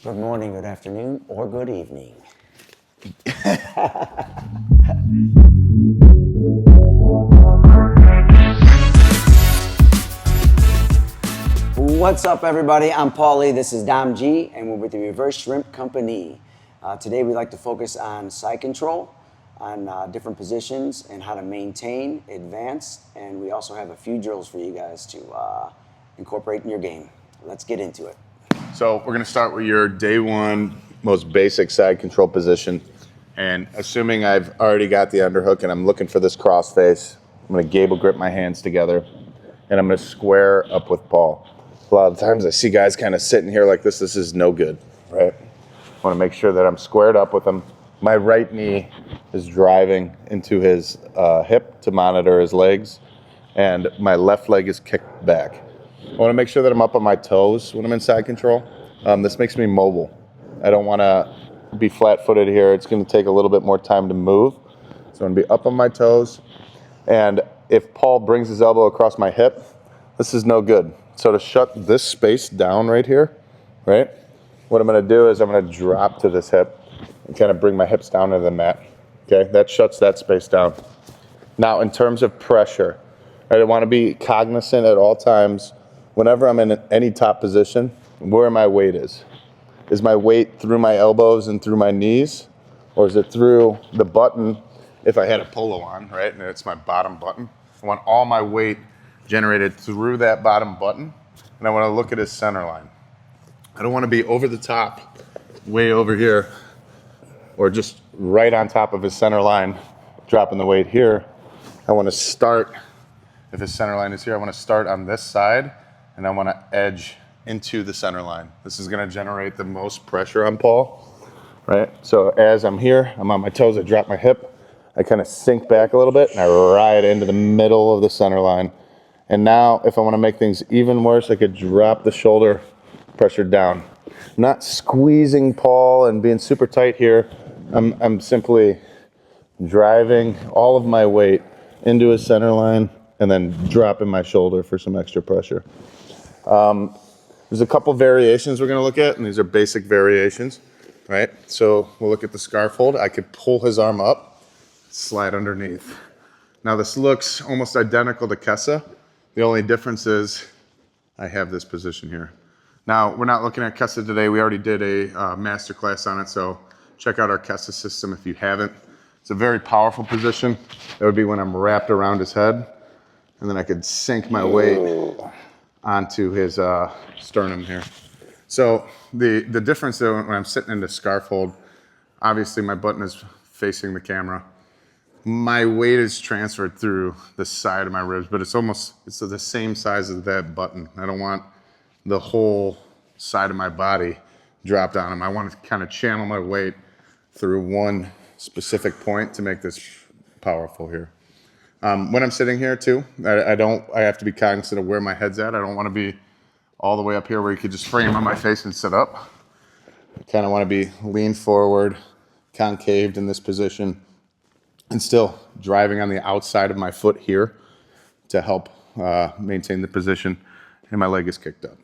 Good morning, good afternoon, or good evening. What's up, everybody? I'm Paulie, this is Dom G, and we're with the Reverse Shrimp Company. Today we like to focus on side control, on different positions, and how to maintain, advance, and we also have a few drills for you guys to incorporate in your game. Let's get into it. So we're going to start with your day one, most basic side control position. And assuming I've already got the underhook and I'm looking for this cross face, I'm going to gable grip my hands together and I'm going to square up with Paul. A lot of times I see guys kind of sitting here like this. This is no good, right? I want to make sure that I'm squared up with him. My right knee is driving into his hip to monitor his legs, and my left leg is kicked back. I want to make sure that I'm up on my toes when I'm in side control. This makes me mobile. I don't want to be flat-footed here. It's going to take a little bit more time to move. So I'm going to be up on my toes. And if Paul brings his elbow across my hip, this is no good. So to shut this space down right here, right, what I'm going to do is I'm going to drop to this hip and kind of bring my hips down to the mat. Okay, that shuts that space down. Now, in terms of pressure, I want to be cognizant at all times whenever I'm in any top position, where my weight is. Is my weight through my elbows and through my knees? Or is it through the button if I had a polo on, right? And it's my bottom button. I want all my weight generated through that bottom button. And I want to look at his center line. I don't want to be over the top, way over here, or just right on top of his center line, dropping the weight here. I want to start, if his center line is here, I want to start on this side. And I want to edge into the center line. This is going to generate the most pressure on Paul, right? So as I'm here, I'm on my toes, I drop my hip, I kind of sink back a little bit, and I ride into the middle of the center line. And now, if I want to make things even worse, I could drop the shoulder pressure down. I'm not squeezing Paul and being super tight here. I'm simply driving all of my weight into his center line and then dropping my shoulder for some extra pressure. There's a couple variations we're going to look at, and these are basic variations, right? So we'll look at the Scarfhold. I could pull his arm up, slide underneath. Now this looks almost identical to Kessa. The only difference is I have this position here. Now we're not looking at Kessa today. We already did a master class on it, so check out our Kessa system if you haven't. It's a very powerful position. That would be when I'm wrapped around his head, and then I could sink my weight onto his sternum here. So the difference though, when I'm sitting in the Scarfhold, obviously my button is facing the camera. My weight is transferred through the side of my ribs, but it's the same size as that button. I don't want the whole side of my body dropped on him. I want to kind of channel my weight through one specific point to make this powerful here. When I'm sitting here too, I have to be cognizant of where my head's at. I don't want to be all the way up here where you could just frame on my face and sit up. I kind of want to be lean forward, concaved in this position, and still driving on the outside of my foot here to help maintain the position, and my leg is kicked up.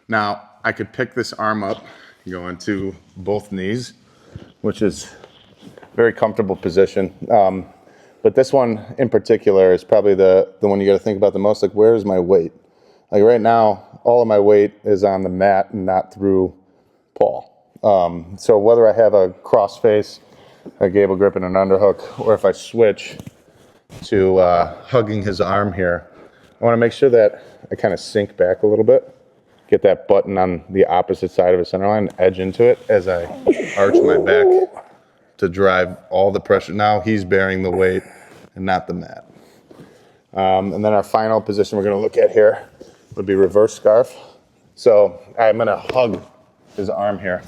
Now, I could pick this arm up, go into both knees, which is a very comfortable position. But this one in particular is probably the one you got to think about the most. Like, where is my weight? Like right now, all of my weight is on the mat and not through Paul. So whether I have a cross face, a gable grip, and an underhook, or if I switch to hugging his arm here, I want to make sure that I kind of sink back a little bit, get that button on the opposite side of his center line, edge into it as I arch my back to drive all the pressure. Now he's bearing the weight and not the mat. And then our final position we're going to look at here would be reverse scarf. So I'm going to hug his arm here.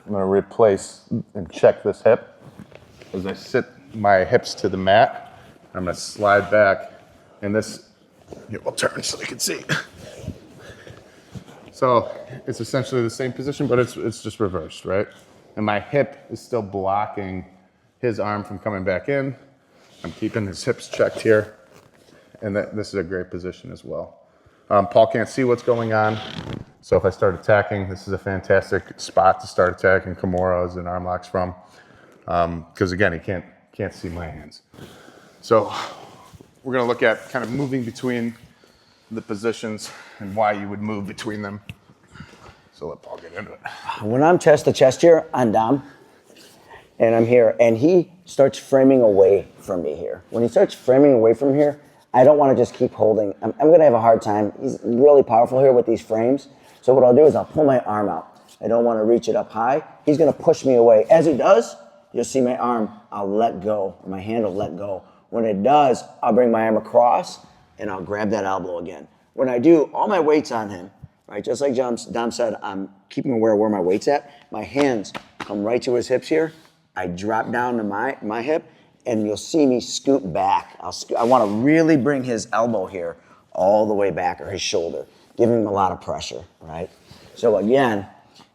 I'm going to replace and check this hip as I sit my hips to the mat. I'm going to slide back, and this here will turn so you can see. So it's essentially the same position, but it's just reversed, right? And my hip is still blocking his arm from coming back in. I'm keeping his hips checked here, and this is a great position as well. Paul can't see what's going on, So if I start attacking, this is a fantastic spot to start attacking Kimuras and arm locks from. Because again, he can't see my hands. So we're gonna look at kind of moving between the positions and why you would move between them. So let Paul get into it. When I'm chest to chest here on Dom, and I'm here, and he starts framing away from me here. When he starts framing away from here, I don't want to just keep holding. I'm going to have a hard time. He's really powerful here with these frames. So what I'll do is I'll pull my arm out. I don't want to reach it up high. He's going to push me away. As he does, you'll see my arm, I'll let go. My hand will let go. When it does, I'll bring my arm across, and I'll grab that elbow again. When I do, all my weight's on him, right? Just like Dom said, I'm keeping aware of where my weight's at. My hands come right to his hips here. I drop down to my hip, and you'll see me scoot back. I want to really bring his elbow here all the way back, or his shoulder, giving him a lot of pressure, right? So again,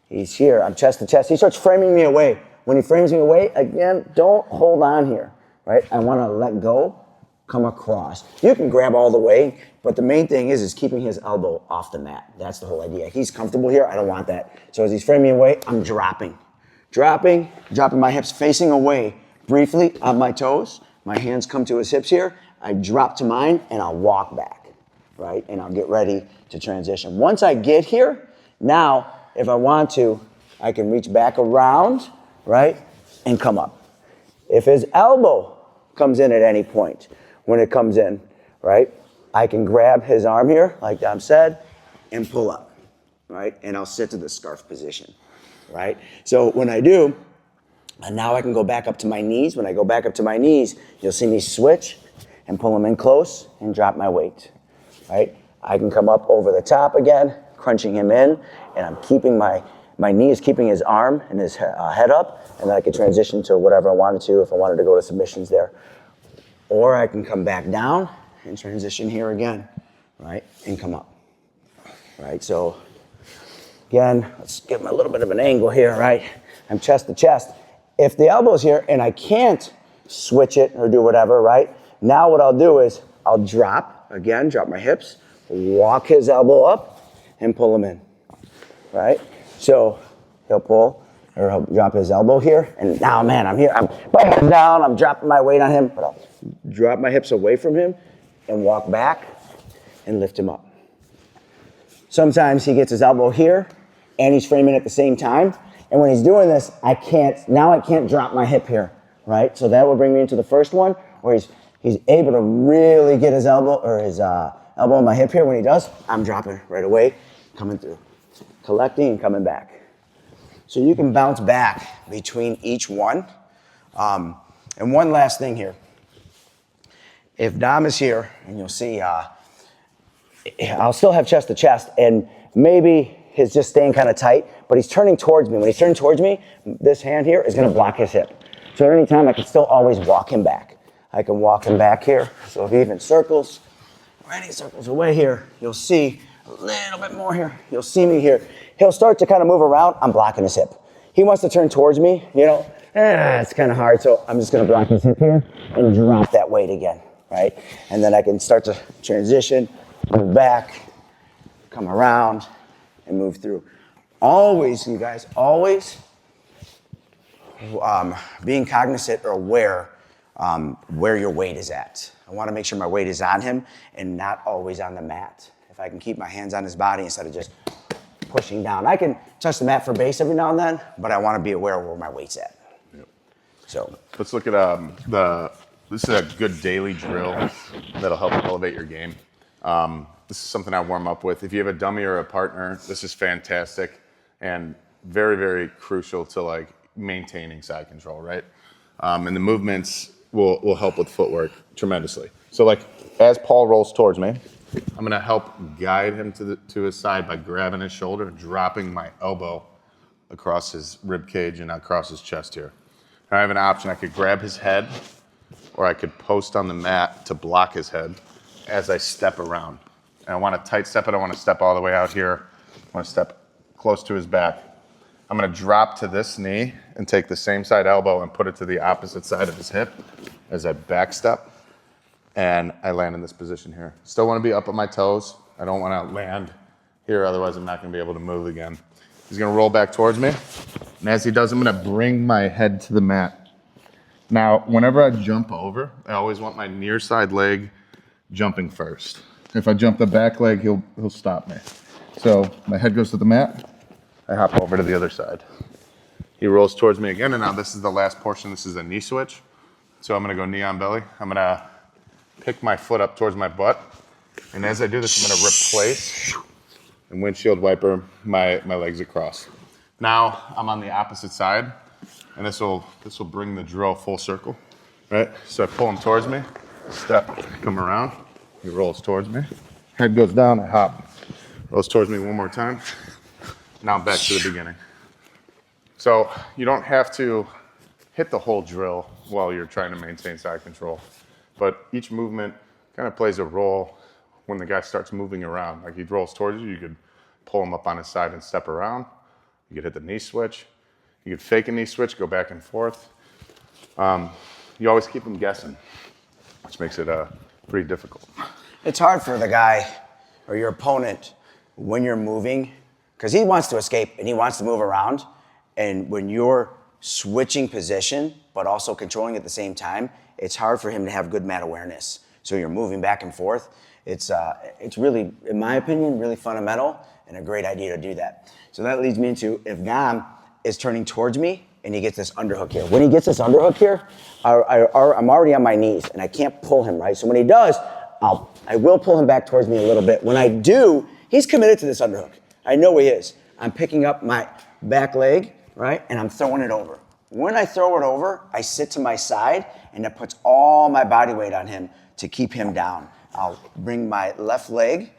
he's here, I'm chest to chest. He starts framing me away. When he frames me away, again, don't hold on here, right? I want to let go, come across. You can grab all the way, but the main thing is keeping his elbow off the mat. That's the whole idea. He's comfortable here, I don't want that. So as he's framing me away, I'm dropping my hips facing away briefly on my toes. My hands come to his hips here. I drop to mine, and I'll walk back, right? And I'll get ready to transition. Once I get here, now, if I want to, I can reach back around, right? And come up. If his elbow comes in at any point, when it comes in, right? I can grab his arm here, like Dom said, and pull up, right? And I'll sit to the scarf position. Right? So when I do, and now I can go back up to my knees. When I go back up to my knees, you'll see me switch and pull him in close and drop my weight, right? I can come up over the top again, crunching him in, and I'm keeping my knee is keeping his arm and his head up, and then I can transition to whatever I wanted to if I wanted to go to submissions there. Or I can come back down and transition here again, right? And come up, right? So again, let's give him a little bit of an angle here, right? I'm chest to chest. If the elbow's here and I can't switch it or do whatever, right? Now what I'll do is I'll drop my hips, walk his elbow up, and pull him in, right? So he'll pull, or he'll drop his elbow here, and now, man, I'm here. I'm putting him down, I'm dropping my weight on him, but I'll drop my hips away from him and walk back and lift him up. Sometimes he gets his elbow here, and he's framing at the same time. And when he's doing this, I can't drop my hip here, right? So that will bring me into the first one, where he's able to really get his elbow, or his elbow on my hip here. When he does, I'm dropping right away, coming through, collecting and coming back. So you can bounce back between each one. And one last thing here. If Dom is here, and you'll see, I'll still have chest to chest, and maybe he's just staying kind of tight, but he's turning towards me. When he's turning towards me, this hand here is going to block his hip. So at any time, I can still always walk him back. I can walk him back here. So if he even circles, or any circles away here, you'll see a little bit more here. You'll see me here. He'll start to kind of move around. I'm blocking his hip. He wants to turn towards me, it's kind of hard. So I'm just going to block his hip here and drop that weight again, right? And then I can start to transition, move back, come around, and move through. Always, you guys, being cognizant or aware where your weight is at. I want to make sure my weight is on him and not always on the mat. If I can keep my hands on his body instead of just pushing down. I can touch the mat for base every now and then, but I want to be aware of where my weight's at. Yep. So let's look at this is a good daily drill that'll help elevate your game. This is something I warm up with. If you have a dummy or a partner, this is fantastic and very, very crucial to maintaining side control, right? And the movements will help with footwork tremendously. So as Paul rolls towards me, I'm gonna help guide him to his side by grabbing his shoulder, dropping my elbow across his rib cage and across his chest here. I have an option. I could grab his head, or I could post on the mat to block his head as I step around. And I want to tight step it. I want to step all the way out here. I want to step close to his back. I'm going to drop to this knee and take the same side elbow and put it to the opposite side of his hip as I back step. And I land in this position here. Still want to be up at my toes. I don't want to land here, otherwise I'm not gonna be able to move again. He's gonna roll back towards me, and as he does, I'm gonna bring my head to the mat. Now, whenever I jump over, I always want my near side leg jumping first. If I jump the back leg, he'll stop me. So my head goes to the mat, I hop over to the other side. He rolls towards me again, and now this is the last portion. This is a knee switch. So I'm gonna go knee on belly. I'm gonna pick my foot up towards my butt, and as I do this, I'm gonna replace and windshield wiper my legs across. Now I'm on the opposite side, and this will bring the drill full circle, right? So I pull him towards me, step, come around, he rolls towards me, head goes down, I hop, rolls towards me one more time. Now I'm back to the beginning. So you don't have to hit the whole drill while you're trying to maintain side control, but each movement kind of plays a role. When the guy starts moving around, like he rolls towards you, you could pull him up on his side and step around. You could hit the knee switch. You could fake a knee switch, go back and forth. You always keep him guessing, which makes it pretty difficult. It's hard for the guy or your opponent when you're moving, because he wants to escape and he wants to move around. And when you're switching position, but also controlling at the same time, it's hard for him to have good mat awareness. So you're moving back and forth. It's really, in my opinion, really fundamental and a great idea to do that. So that leads me into, if Dom is turning towards me and he gets this underhook here. When he gets this underhook here, I'm already on my knees and I can't pull him, right? So when he does, I will pull him back towards me a little bit. When I do, he's committed to this underhook. I know he is. I'm picking up my back leg, right? And I'm throwing it over. When I throw it over, I sit to my side and that puts all my body weight on him to keep him down. I'll bring my left leg,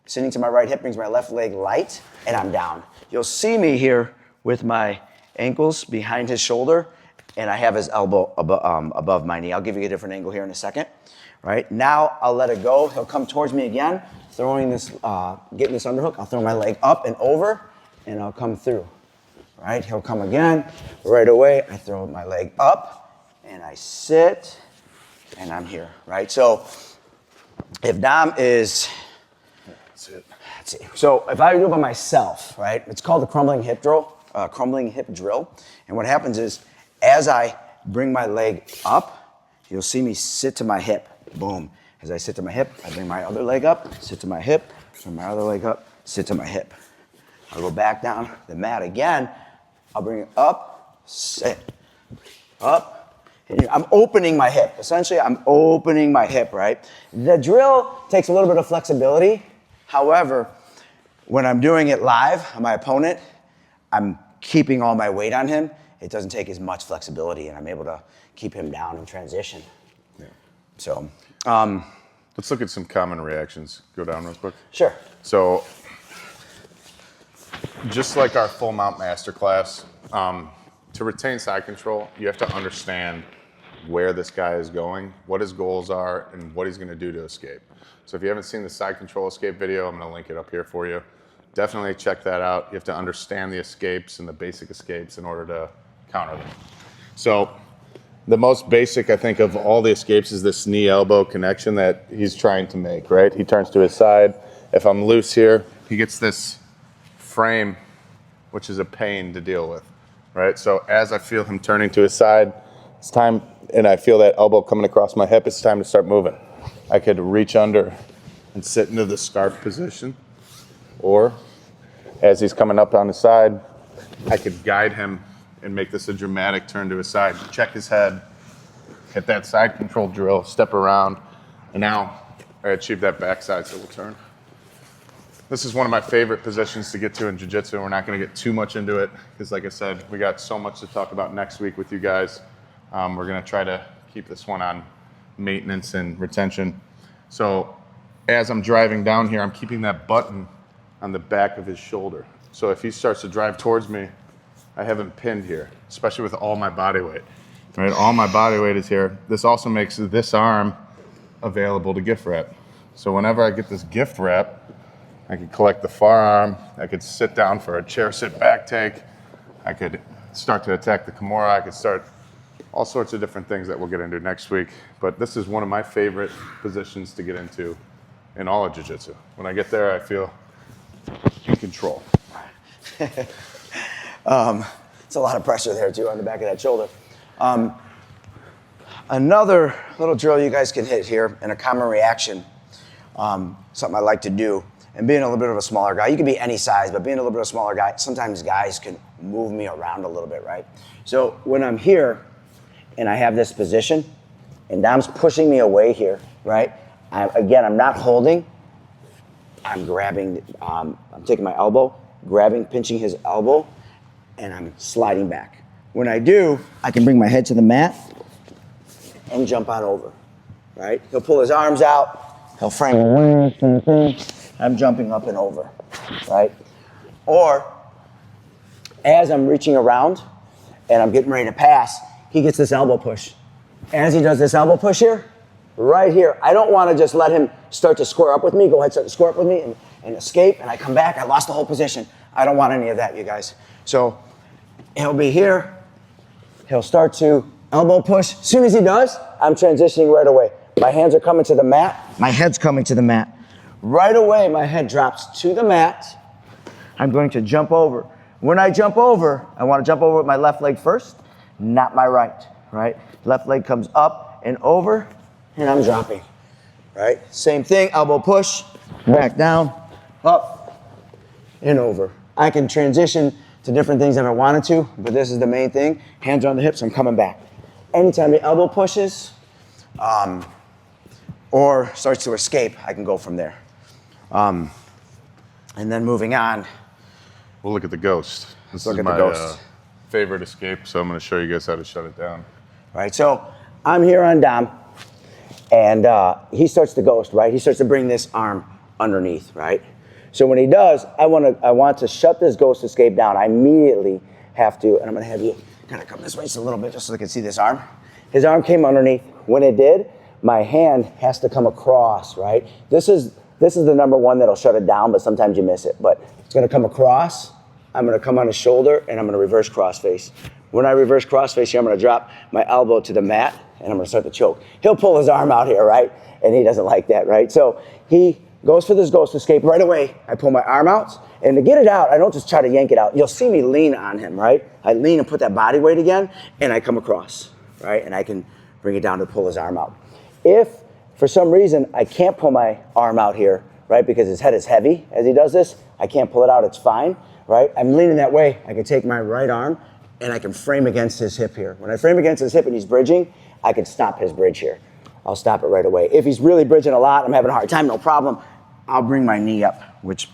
sitting to my right hip brings my left leg light, and I'm down. You'll see me here with my ankles behind his shoulder, and I have his elbow above my knee. I'll give you a different angle here in a second. Right, now I'll let it go. He'll come towards me again, throwing this, getting this underhook. I'll throw my leg up and over, and I'll come through. Right, he'll come again. Right away, I throw my leg up, and I sit, and I'm here. Right, so if Dom is, that's it. So if I do it by myself, right, it's called the Crumbling Hip Drill. And what happens is, as I bring my leg up, you'll see me sit to my hip. Boom. As I sit to my hip, I bring my other leg up, sit to my hip, bring my other leg up, sit to my hip. I'll go back down the mat again. I'll bring it up, sit, up. And I'm opening my hip. Essentially, I'm opening my hip, right? The drill takes a little bit of flexibility. However, when I'm doing it live on my opponent, I'm keeping all my weight on him. It doesn't take as much flexibility, and I'm able to keep him down in transition. Yeah. So, let's look at some common reactions. Go down real quick. Sure. So, just like our full mount masterclass, to retain side control, you have to understand where this guy is going, what his goals are, and what he's going to do to escape. So if you haven't seen the side control escape video, I'm going to link it up here for you. Definitely check that out. You have to understand the escapes and the basic escapes in order to counter them. So the most basic, I think, of all the escapes is this knee-elbow connection that he's trying to make, right? He turns to his side. If I'm loose here, he gets this frame, which is a pain to deal with, right? So as I feel him turning to his side, it's time, and I feel that elbow coming across my hip, it's time to start moving. I could reach under and sit into the scarf position, or as he's coming up on his side, I could guide him and make this a dramatic turn to his side. Check his head, hit that side control drill, step around, and now I achieved that backside swivel turn. This is one of my favorite positions to get to in jiu-jitsu. We're not going to get too much into it because, like I said, we got so much to talk about next week with you guys. We're going to try to keep this one on maintenance and retention. So as I'm driving down here, I'm keeping that button on the back of his shoulder. So if he starts to drive towards me, I have him pinned here, especially with all my body weight. Right, all my body weight is here. This also makes this arm available to gift wrap. So whenever I get this gift wrap, I could collect the far arm. I could sit down for a chair sit back take. I could start to attack the Kimura. I could start all sorts of different things that we'll get into next week. But this is one of my favorite positions to get into in all of jiu-jitsu. When I get there, I feel and control. It's a lot of pressure there too on the back of that shoulder. Another little drill you guys can hit here, and a common reaction, something I like to do, and being a little bit of a smaller guy, you can be any size, but being a little bit of a smaller guy, sometimes guys can move me around a little bit, right? So when I'm here and I have this position and Dom's pushing me away here, right? I'm not holding, I'm grabbing, I'm taking my elbow, grabbing, pinching his elbow, and I'm sliding back. When I do, I can bring my head to the mat and jump on over, right? He'll pull his arms out, he'll frame away, I'm jumping up and over, right? Or, as I'm reaching around and I'm getting ready to pass, he gets this elbow push. As he does this elbow push here, right here, I don't want to just let him start to square up with me, go ahead, start to square up with me and escape, and I come back, I lost the whole position. I don't want any of that, you guys. So, he'll be here, he'll start to elbow push. As soon as he does, I'm transitioning right away. My hands are coming to the mat, my head's coming to the mat. Right away, my head drops to the mat. I'm going to jump over. When I jump over, I want to jump over with my left leg first, not my right? Left leg comes up and over, and I'm dropping, right? Same thing, elbow push, back down, up, and over. I can transition to different things if I wanted to, but this is the main thing. Hands are on the hips, I'm coming back. Anytime the elbow pushes or starts to escape, I can go from there. And then moving on. We'll look at the ghost. This Look is at the my ghost. favorite escape, so I'm going to show you guys how to shut it down. Right, so I'm here on Dom, and he starts to ghost, right? He starts to bring this arm underneath, right? So when he does, I want to shut this ghost escape down. I immediately have to, and I'm gonna have you kind of come this way just a little bit just so they can see this arm. His arm came underneath. When it did, my hand has to come across, right? This is the number one that'll shut it down, but sometimes you miss it. But it's gonna come across, I'm gonna come on his shoulder, and I'm gonna reverse crossface. When I reverse crossface here, I'm gonna drop my elbow to the mat, and I'm gonna start to choke. He'll pull his arm out here, right? And he doesn't like that, right? So he goes for this ghost escape. Right away, I pull my arm out, and to get it out, I don't just try to yank it out. You'll see me lean on him, right? I lean and put that body weight again, and I come across, right? And I can bring it down to pull his arm out. If, for some reason, I can't pull my arm out here, right, because his head is heavy as he does this, I can't pull it out, it's fine, right? I'm leaning that way, I can take my right arm, and I can frame against his hip here. When I frame against his hip and he's bridging, I can stop his bridge here. I'll stop it right away. If he's really bridging a lot, I'm having a hard time, no problem. I'll bring my knee up, which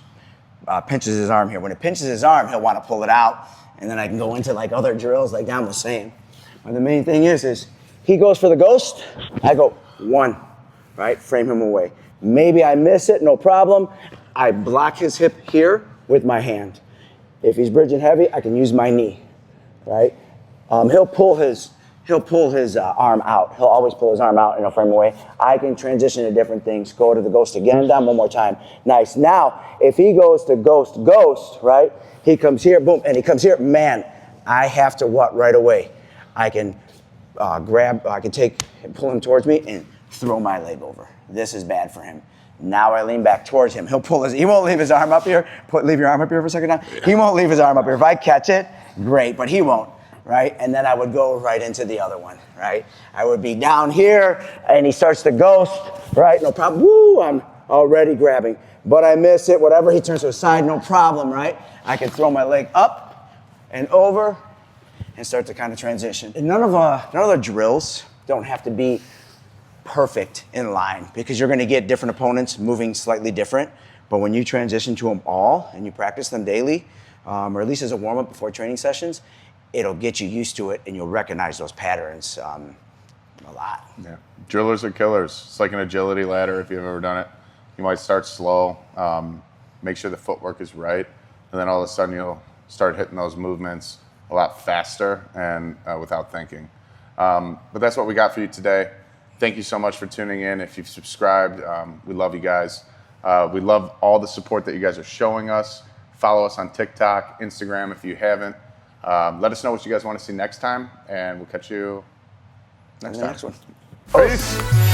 pinches his arm here. When it pinches his arm, he'll want to pull it out, and then I can go into like other drills like Dom was saying. But the main thing is he goes for the ghost, I go one, right? Frame him away. Maybe I miss it, no problem. I block his hip here with my hand. If he's bridging heavy, I can use my knee, right? He'll pull his arm out. He'll always pull his arm out and he'll frame away. I can transition to different things. Go to the ghost again, Dom, one more time. Nice. Now, if he goes to ghost, right? He comes here, boom, and he comes here. Man, I have to what right away? I can I can take and pull him towards me and throw my leg over. This is bad for him. Now I lean back towards him. He won't leave his arm up here. Leave your arm up here for a second now. Yeah. He won't leave his arm up here. If I catch it, great, but he won't. Right? And then I would go right into the other one, right? I would be down here, and he starts to ghost, right? No problem. Woo, I'm already grabbing. But I miss it, whatever, he turns to the side, no problem, right? I can throw my leg up and over and start to kind of transition. And none of the drills don't have to be perfect in line because you're gonna get different opponents moving slightly different. But when you transition to them all and you practice them daily, or at least as a warm-up before training sessions, it'll get you used to it and you'll recognize those patterns a lot. Yeah, drillers are killers. It's like an agility ladder if you've ever done it. You might start slow, make sure the footwork is right, and then all of a sudden you'll start hitting those movements a lot faster and without thinking. But that's what we got for you today. Thank you so much for tuning in. If you've subscribed, we love you guys. We love all the support that you guys are showing us. Follow us on TikTok, Instagram if you haven't. Let us know what you guys want to see next time, and we'll catch you next time. Next one. Peace.